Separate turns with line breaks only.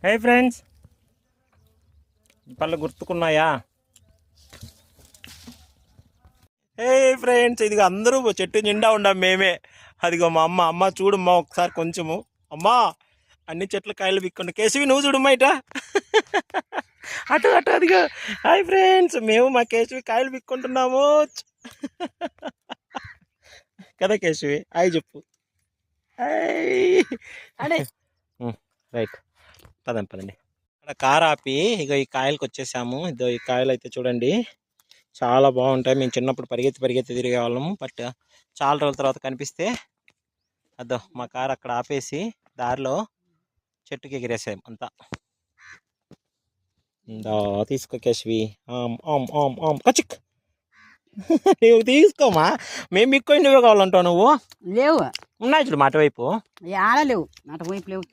హే friends, పళ్ళు గుర్తుకున్నాయా? హే friends, ఇదిగో అందరూ చెట్టు నిండా ఉండం మేమే. అదిగో మా అమ్మ చూడమ్మా ఒకసారి కొంచెము. అమ్మా, అన్ని చెట్ల కాయలు పిక్కుండా. కేశవి నువ్వు చూడమ్మా ఇట. అటు అటు అదిగో. హాయ్ ఫ్రెండ్స్, మేము మా కేశవి కాయలు పిక్కుంటున్నాము కదా కేశవి? హాయ్ చెప్పు. రైట్, పదండి. అక్కడ కార్ ఆపి ఇక ఈ కాయలకు వచ్చేసాము. ఇదో ఈ కాయలు అయితే చూడండి, చాలా బాగుంటాయి. మేము చిన్నప్పుడు పరిగెత్తి తిరిగే వాళ్ళము. బట్ చాలా రోజుల తర్వాత కనిపిస్తే అదో మా కారు అక్కడ ఆపేసి దారిలో చెట్టుకి ఎగిరేసాం అంతా. తీసుకో కేశవి. కచిక్ నువ్వు తీసుకోమా, మేము ఎక్కువ నువ్వే కావాలంటావు. నువ్వు
లేవు
ఉన్నాయి చూడు మాట వైపు.
ఆడ లేవు, అటు వైపు లేవు.